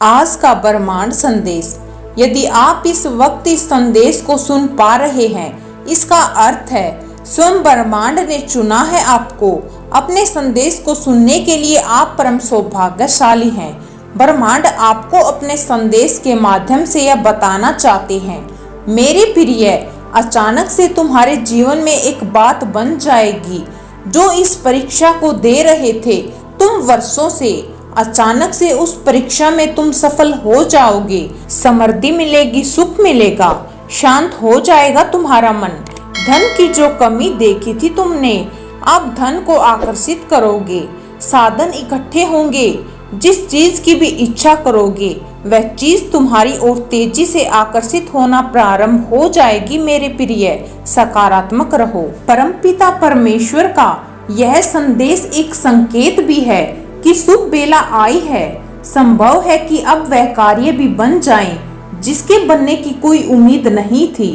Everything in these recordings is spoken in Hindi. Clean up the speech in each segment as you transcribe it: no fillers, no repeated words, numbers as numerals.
आज का ब्रह्मांड संदेश। यदि आप इस वक्त इस संदेश को सुन पा रहे हैं, इसका अर्थ है स्वयं ब्रह्मांड ने चुना है आपको। अपने संदेश को सुनने के लिए आप परम सौभाग्यशाली हैं। ब्रह्मांड आपको अपने संदेश के माध्यम से यह बताना चाहते हैं, मेरे प्रिय, अचानक से तुम्हारे जीवन में एक बात बन जाएगी। जो इस परीक्षा को दे रहे थे तुम वर्षों से, अचानक से उस परीक्षा में तुम सफल हो जाओगे। समृद्धि मिलेगी, सुख मिलेगा, शांत हो जाएगा तुम्हारा मन। धन की जो कमी देखी थी तुमने, अब धन को आकर्षित करोगे। साधन इकट्ठे होंगे। जिस चीज की भी इच्छा करोगे वह चीज तुम्हारी ओर तेजी से आकर्षित होना प्रारंभ हो जाएगी। मेरे प्रिय, सकारात्मक रहो। परमपिता परमेश्वर का यह संदेश एक संकेत भी है कि शुभ बेला आई है। संभव है कि अब वह कार्य भी बन जाएं, जिसके बनने की कोई उम्मीद नहीं थी।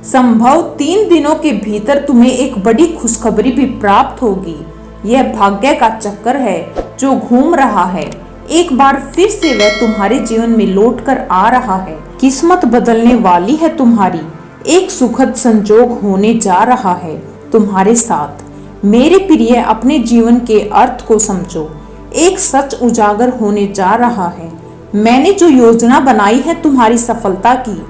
संभव 3 दिनों के भीतर तुम्हें एक बड़ी खुशखबरी भी प्राप्त होगी। यह भाग्य का चक्कर है जो घूम रहा है। एक बार फिर से वह तुम्हारे जीवन में लौट कर आ रहा है। किस्मत बदलने वाली है तुम्हारी। एक सुखद संजोग होने जा रहा है तुम्हारे साथ। मेरे प्रिय, अपने जीवन के अर्थ को समझो। एक सच उजागर होने जा रहा है। मैंने जो योजना बनाई है तुम्हारी सफलता की,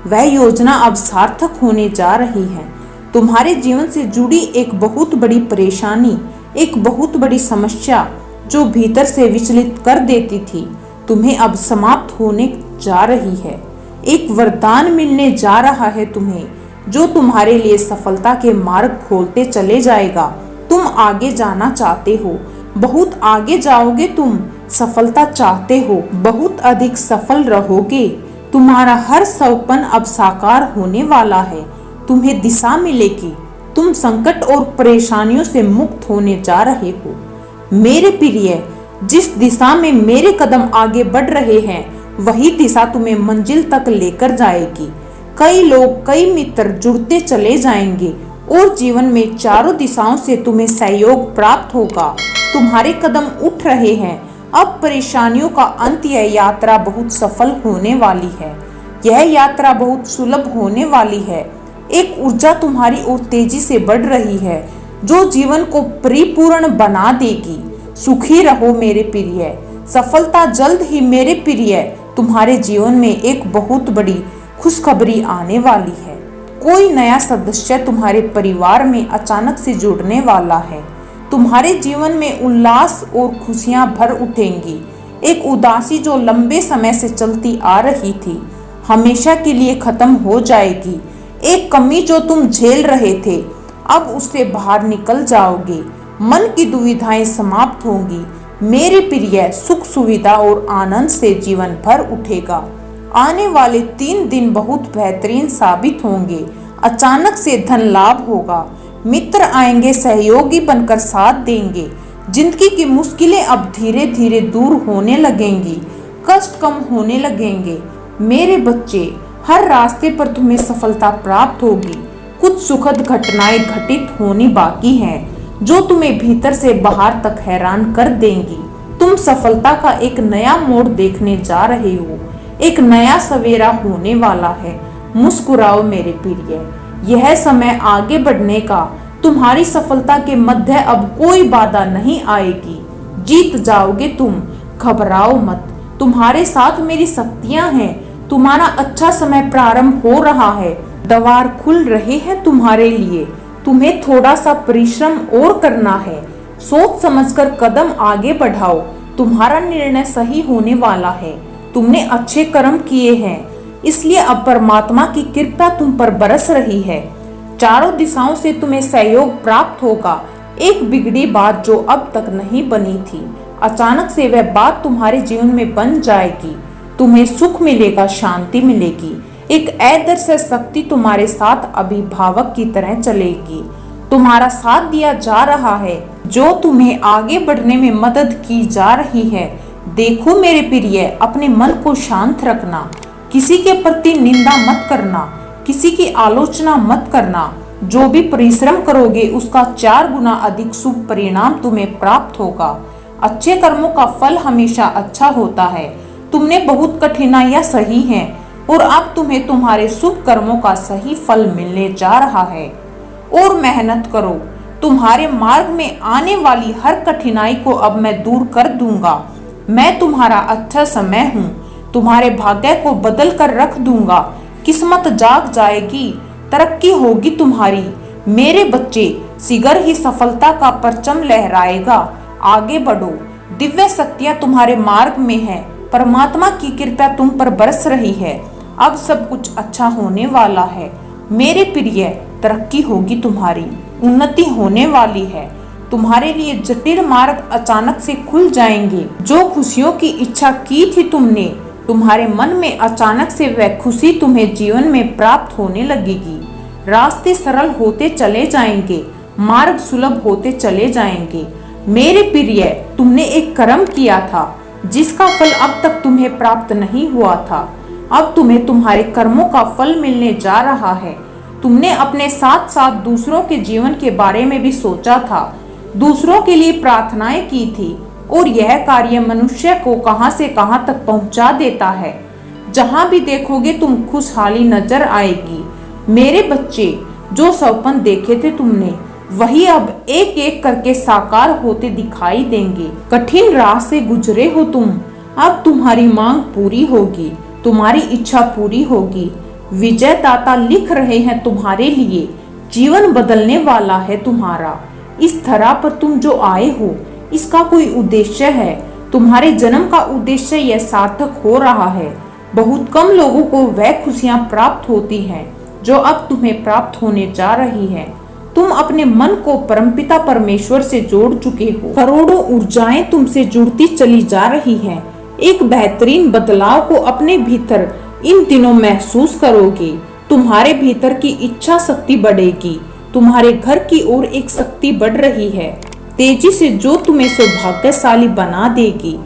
वह योजना अब सार्थक होने जा रही है। तुम्हारे जीवन से जुड़ी एक बहुत बड़ी परेशानी, एक बहुत बड़ी समस्या जो भीतर से विचलित कर देती थी, तुम्हें अब समाप्त होने जा रही है। एक वरदान मिलने जा रहा है तुम्हें, जो तुम्हारे लिए सफलता के मार्ग खोलते चले जाएगा। तुम आगे जाना चाहते हो, बहुत आगे जाओगे। तुम सफलता चाहते हो, बहुत अधिक सफल रहोगे। तुम्हारा हर सपना अब साकार होने वाला है। तुम्हें दिशा मिलेगी। तुम संकट और परेशानियों से मुक्त होने जा रहे हो। मेरे प्रिय, जिस दिशा में मेरे कदम आगे बढ़ रहे हैं, वही दिशा तुम्हें मंजिल तक लेकर जाएगी। कई लोग, कई मित्र जुड़ते चले जाएंगे और जीवन में चारों दिशाओं से तुम्हें सहयोग प्राप्त होगा। तुम्हारे कदम उठ रहे हैं। अब परेशानियों का अंत। यह यात्रा बहुत सफल होने वाली है। यह यात्रा बहुत सुलभ होने वाली है। एक ऊर्जा तुम्हारी ओर तेजी से बढ़ रही है, जो जीवन को परिपूर्ण बना देगी। सुखी रहो मेरे प्रिय। सफलता जल्द ही मेरे प्रिय तुम्हारे जीवन में एक बहुत बड़ी खुशखबरी आने वाली है। कोई नया सदस्य तुम्हारे परिवार में अचानक से जुड़ने वाला है। तुम्हारे जीवन में उल्लास और खुशियां भर उठेंगी। एक उदासी जो लंबे समय से चलती आ रही थी, हमेशा के लिए खत्म हो जाएगी। एक कमी जो तुम झेल रहे थे, अब उससे बाहर निकल जाओगे। मन की दुविधाएं समाप्त होंगी। मेरे प्रिय, सुख सुविधा और आनंद से जीवन भर उठेगा। आने वाले 3 दिन बहुत बेहतरीन साबित होंगे। अचानक से धन लाभ होगा। मित्र आएंगे, सहयोगी बनकर साथ देंगे। जिंदगी की मुश्किलें अब धीरे धीरे दूर होने लगेंगी। कष्ट कम होने लगेंगे। मेरे बच्चे, हर रास्ते पर तुम्हें सफलता प्राप्त होगी। कुछ सुखद घटनाएं घटित होनी बाकी हैं, जो तुम्हें भीतर से बाहर तक हैरान कर देंगी। तुम सफलता का एक नया मोड़ देखने जा रहे हो। एक नया सवेरा होने वाला है। मुस्कुराओ मेरे प्रिय। यह समय आगे बढ़ने का। तुम्हारी सफलता के मध्य अब कोई बाधा नहीं आएगी। जीत जाओगे तुम। घबराओ मत। तुम्हारे साथ मेरी शक्तियां हैं। तुम्हारा अच्छा समय प्रारंभ हो रहा है। द्वार खुल रहे हैं तुम्हारे लिए। तुम्हें थोड़ा सा परिश्रम और करना है। सोच समझकर कदम आगे बढ़ाओ। तुम्हारा निर्णय सही होने वाला है। तुमने अच्छे कर्म किए हैं, इसलिए अब परमात्मा की कृपा तुम पर बरस रही है। चारों दिशाओं से तुम्हें सहयोग प्राप्त होगा। एक बिगड़ी बात जो अब तक नहीं बनी थी, अचानक से वह बात तुम्हारे जीवन में बन जाएगी। तुम्हें सुख मिलेगा, शांति मिलेगी। एक अदृश्य शक्ति तुम्हारे साथ अभिभावक की तरह चलेगी। तुम्हारा साथ दिया जा रहा है, जो तुम्हें आगे बढ़ने में मदद की जा रही है। देखो मेरे प्रिय, अपने मन को शांत रखना। किसी के प्रति निंदा मत करना। किसी की आलोचना मत करना। जो भी परिश्रम करोगे उसका 4 गुना अधिक शुभ परिणाम तुम्हें प्राप्त होगा। अच्छे कर्मों का फल हमेशा अच्छा होता है। तुमने बहुत कठिनाइयां सही हैं और अब तुम्हें तुम्हारे शुभ कर्मों का सही फल मिलने जा रहा है। और मेहनत करो, तुम्हारे मार्ग में आने वाली हर कठिनाई को अब मैं दूर कर दूंगा। मैं तुम्हारा अच्छा समय हूँ, तुम्हारे भाग्य को बदल कर रख दूंगा। किस्मत जाग जाएगी, तरक्की होगी तुम्हारी। मेरे बच्चे, शीघ्र ही सफलता का परचम लहराएगा। आगे बढ़ो, दिव्य शक्तियां तुम्हारे मार्ग में है। परमात्मा की कृपा तुम पर बरस रही है। अब सब कुछ अच्छा होने वाला है। मेरे प्रिय, तरक्की होगी तुम्हारी, उन्नति होने वाली है। तुम्हारे लिए जटिल मार्ग अचानक से खुल जाएंगे। जो खुशियों की इच्छा की थी तुमने, तुम्हारे मन में अचानक से वह खुशी तुम्हें जीवन में प्राप्त होने लगेगी। रास्ते सरल होते चले जाएंगे, मार्ग सुलभ होते चले जाएंगे। मेरे प्रिय, तुमने एक कर्म किया था जिसका फल अब तक तुम्हें प्राप्त नहीं हुआ था। अब तुम्हें तुम्हारे कर्मों का फल मिलने जा रहा है। तुमने अपने साथ साथ दूसरों के जीवन के बारे में भी सोचा था, दूसरों के लिए प्रार्थनाएं की थी, और यह कार्य मनुष्य को कहां से कहां तक पहुंचा देता है। जहां भी देखोगे तुम खुशहाली नजर आएगी। मेरे बच्चे, जो सपन देखे थे तुमने, वही अब एक एक करके साकार होते दिखाई देंगे। कठिन राह से गुजरे हो तुम, अब तुम्हारी मांग पूरी होगी, तुम्हारी इच्छा पूरी होगी। विजय दाता लिख रहे हैं तुम्हारे लिए, जीवन बदलने वाला है तुम्हारा। इस धरा पर तुम जो आए हो, इसका कोई उद्देश्य है। तुम्हारे जन्म का उद्देश्य यह सार्थक हो रहा है। बहुत कम लोगों को वह खुशियां प्राप्त होती हैं जो अब तुम्हें प्राप्त होने जा रही है। तुम अपने मन को परमपिता परमेश्वर से जोड़ चुके हो। करोड़ों ऊर्जाएं तुमसे जुड़ती चली जा रही हैं। एक बेहतरीन बदलाव को अपने भीतर इन दिनों महसूस करोगे। तुम्हारे भीतर की इच्छा शक्ति बढ़ेगी। तुम्हारे घर की ओर एक शक्ति बढ़ रही है तेजी से, जो तुम्हें सौभाग्यशाली बना देगी।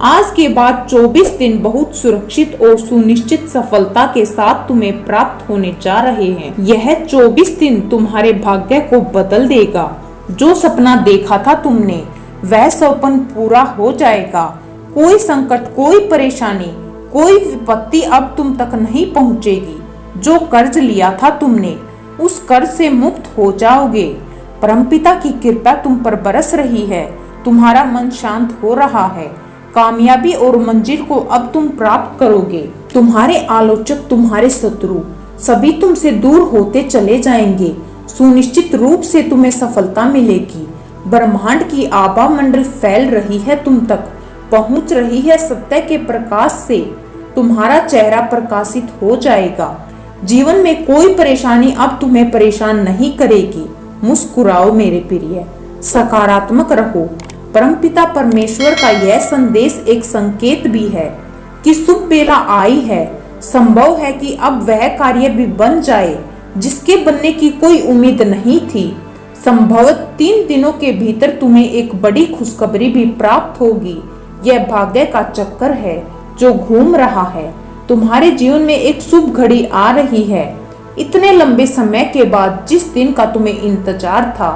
आज के बाद 24 दिन बहुत सुरक्षित और सुनिश्चित सफलता के साथ तुम्हें प्राप्त होने जा रहे हैं। यह 24 दिन तुम्हारे भाग्य को बदल देगा। जो सपना देखा था तुमने, वह सपना पूरा हो जाएगा। कोई संकट, कोई परेशानी, कोई विपत्ति अब तुम तक नहीं पहुंचेगी। जो कर्ज लिया था तुमने, उस कर्ज से मुक्त हो जाओगे। परमपिता की कृपा तुम पर बरस रही है। तुम्हारा मन शांत हो रहा है। कामयाबी और मंजिल को अब तुम प्राप्त करोगे। तुम्हारे आलोचक, तुम्हारे शत्रु सभी तुमसे दूर होते चले जाएंगे। सुनिश्चित रूप से तुम्हें सफलता मिलेगी। ब्रह्मांड की आभा मंडल फैल रही है, तुम तक पहुंच रही है सत्य के प्रकाश से। तुम्हारा चेहरा प्रकाशित हो जाएगा। जीवन में कोई परेशानी अब तुम्हें परेशान नहीं करेगी। मुस्कुराओ मेरे प्रिय, सकारात्मक रहो। परमपिता परमेश्वर का यह संदेश एक संकेत भी है कि शुभ बेला आई है। संभव है कि अब वह कार्य भी बन जाए जिसके बनने की कोई उम्मीद नहीं थी। संभवतः 3 दिनों के भीतर तुम्हें एक बड़ी खुशखबरी भी प्राप्त होगी। यह भाग्य का चक्कर है जो घूम रहा है। तुम्हारे जीवन में एक शुभ घड़ी आ रही है। इतने लंबे समय के बाद जिस दिन का तुम्हें इंतजार था,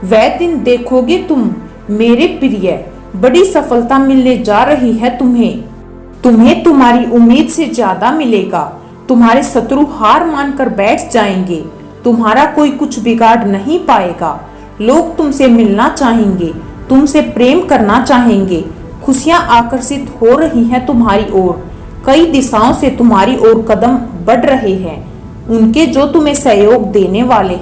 वह दिन देखोगे तुम मेरे प्रिय। बड़ी सफलता मिलने जा रही है तुम्हें तुम्हारी उम्मीद से ज्यादा मिलेगा। तुम्हारे शत्रु हार मानकर बैठ जाएंगे। तुम्हारा कोई कुछ बिगाड़ नहीं पाएगा। लोग तुमसे मिलना चाहेंगे, तुमसे प्रेम करना चाहेंगे। खुशियां आकर्षित हो रही हैं तुम्हारी ओर। कई दिशाओं से तुम्हारी ओर कदम बढ़ रहे हैं। उनके जो तुम्हें सहयोग देने वाले